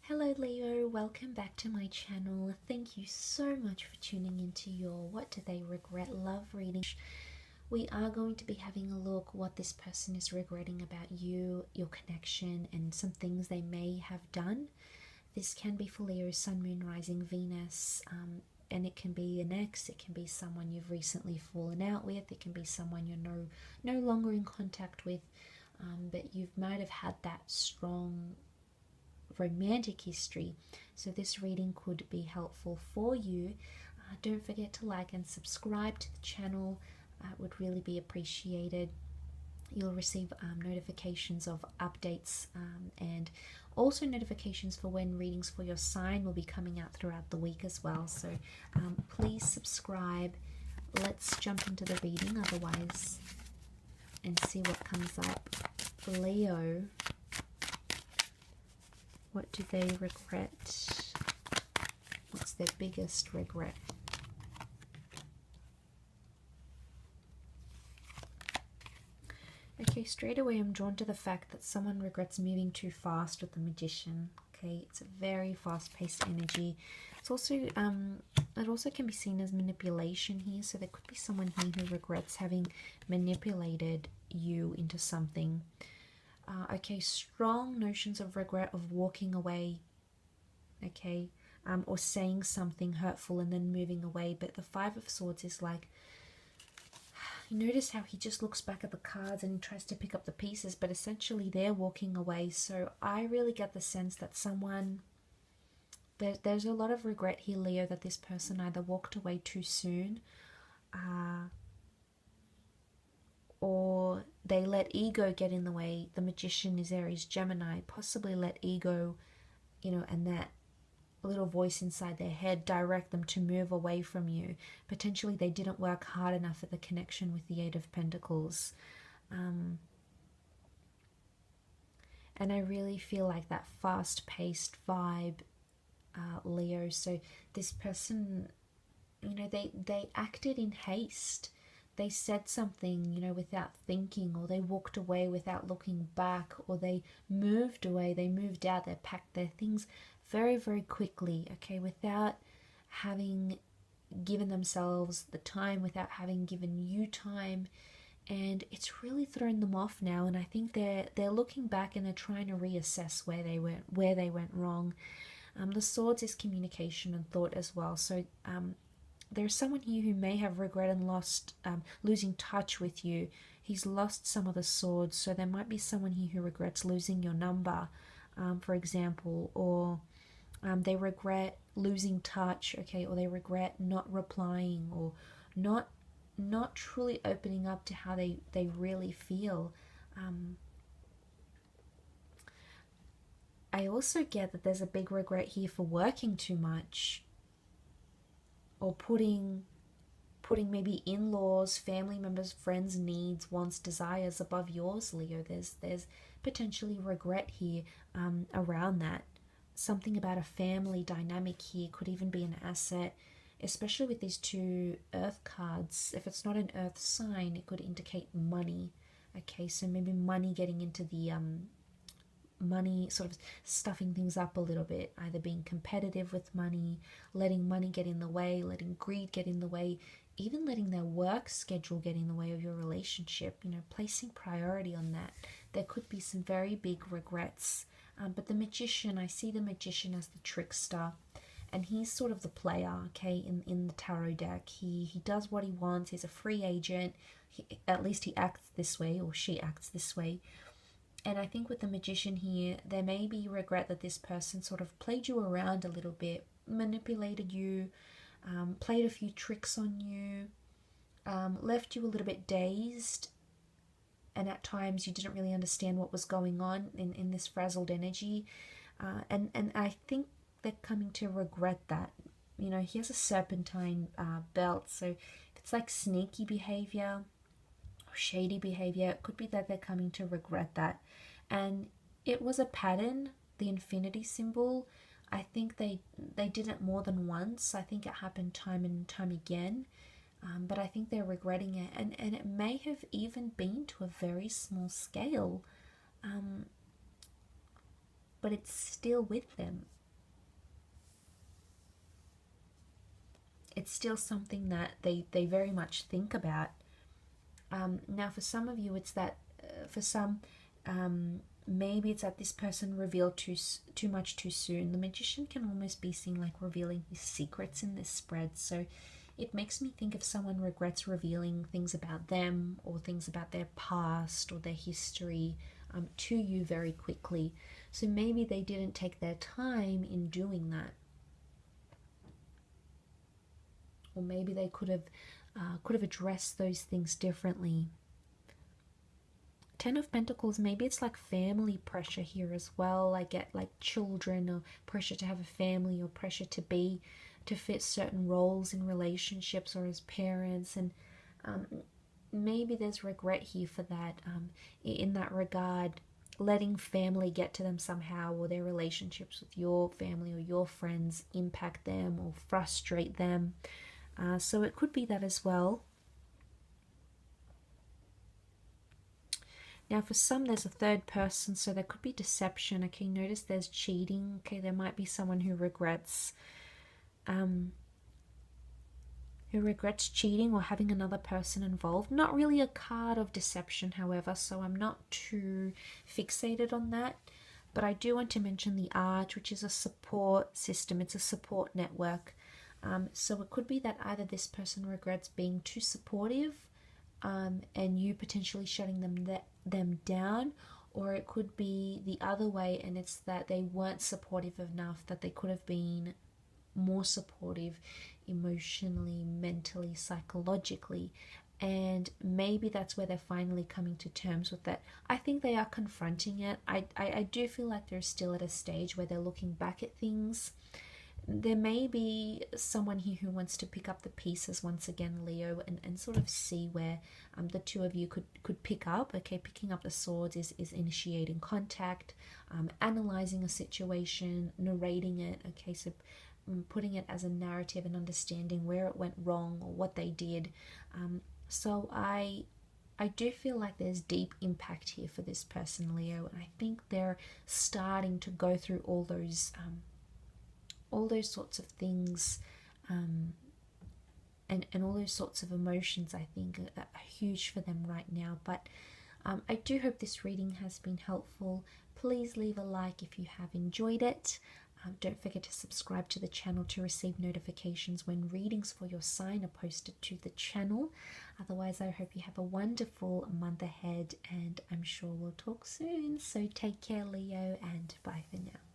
Hello Leo, welcome back to my channel. Thank you so much for tuning into your What Do They Regret love reading. We are going to be having a look what this person is regretting about you, your connection, and some things they may have done. This can be for Leo, Sun, Moon, Rising, Venus, and it can be an ex, it can be someone you've recently fallen out with, it can be someone you're no longer in contact with, but you might have had that strong romantic history, so this reading could be helpful for you. Don't forget to like and subscribe to the channel. It would really be appreciated. You'll receive notifications of updates and also notifications for when readings for your sign will be coming out throughout the week as well, so please subscribe. Let's jump into the reading otherwise and see what comes up. Leo, what do they regret? What's their biggest regret? Okay, straight away I'm drawn to the fact that someone regrets moving too fast with the Magician. Okay, it's a very fast-paced energy. It's also it also can be seen as manipulation here, so there could be someone here who regrets having manipulated you into something. Okay, strong notions of regret of walking away, okay, or saying something hurtful and then moving away. But the Five of Swords is like, you notice how he just looks back at the cards and he tries to pick up the pieces, but essentially they're walking away. So I really get the sense that there's a lot of regret here, Leo, that this person either walked away too soon, or they let ego get in the way. The Magician is Aries, Gemini, possibly let ego, and that little voice inside their head direct them to move away from you. Potentially they didn't work hard enough at the connection with the Eight of Pentacles. And I really feel like that fast-paced vibe, Leo. So this person, they acted in haste. They said something, without thinking, or they walked away without looking back, or they moved away, they moved out, they packed their things very, very quickly, okay, without having given themselves the time, without having given you time, and it's really thrown them off now. And I think they're looking back and they're trying to reassess where they went wrong. The Swords is communication and thought as well, so there's someone here who may have regret and lost, losing touch with you. He's lost some of the swords, so there might be someone here who regrets losing your number, for example, or they regret losing touch, okay, or they regret not replying, or not truly opening up to how they really feel. I also get that there's a big regret here for working too much, or putting maybe in-laws, family members, friends' needs, wants, desires above yours, Leo. There's potentially regret here around that. Something about a family dynamic here could even be an asset, especially with these two earth cards. If it's not an earth sign, it could indicate money. Okay, so maybe money getting into the money, sort of stuffing things up a little bit, either being competitive with money, letting money get in the way, letting greed get in the way, even letting their work schedule get in the way of your relationship, placing priority on that. There could be some very big regrets. But the Magician, I see the Magician as the trickster, and he's sort of the player, okay, in the tarot deck. He does what he wants. He's a free agent. At least he acts this way, or she acts this way. And I think with the Magician here, there may be regret that this person sort of played you around a little bit, manipulated you, played a few tricks on you, left you a little bit dazed, and at times you didn't really understand what was going on in this frazzled energy. And I think they're coming to regret that. He has a serpentine belt, so if it's like sneaky behavior, shady behavior, it could be that they're coming to regret that. And it was a pattern, the infinity symbol. I think they did it more than once. I think it happened time and time again, but I think they're regretting it, and it may have even been to a very small scale, but it's still with them. it's still something that they very much think about. Now, for some of you, it's that, for some, maybe it's that this person revealed too much too soon. The Magician can almost be seen like revealing his secrets in this spread. So it makes me think if someone regrets revealing things about them or things about their past or their history to you very quickly. So maybe they didn't take their time in doing that. Or maybe they could have addressed those things differently. Ten of Pentacles, maybe it's like family pressure here as well. I get like children, or pressure to have a family, or pressure to fit certain roles in relationships or as parents. And maybe there's regret here for that, in that regard, letting family get to them somehow, or their relationships with your family or your friends impact them or frustrate them. So it could be that as well. Now, for some, there's a third person, so there could be deception. Okay, notice there's cheating. Okay, there might be someone who regrets cheating or having another person involved. Not really a card of deception, however, so I'm not too fixated on that. But I do want to mention the Arch, which is a support system. It's a support network. So it could be that either this person regrets being too supportive, and you potentially shutting them down, or it could be the other way, and it's that they weren't supportive enough, that they could have been more supportive emotionally, mentally, psychologically, and maybe that's where they're finally coming to terms with it. I think they are confronting it. I do feel like they're still at a stage where they're looking back at things. There may be someone here who wants to pick up the pieces once again, Leo, and sort of see where the two of you could pick up. Okay, picking up the swords is initiating contact, analyzing a situation, narrating it. Okay, so putting it as a narrative and understanding where it went wrong or what they did. So I do feel like there's deep impact here for this person, Leo, and I think they're starting to go through all those sorts of things, and all those sorts of emotions, I think, are huge for them right now. But I do hope this reading has been helpful. Please leave a like if you have enjoyed it. Don't forget to subscribe to the channel to receive notifications when readings for your sign are posted to the channel. Otherwise, I hope you have a wonderful month ahead, and I'm sure we'll talk soon. So take care, Leo, and bye for now.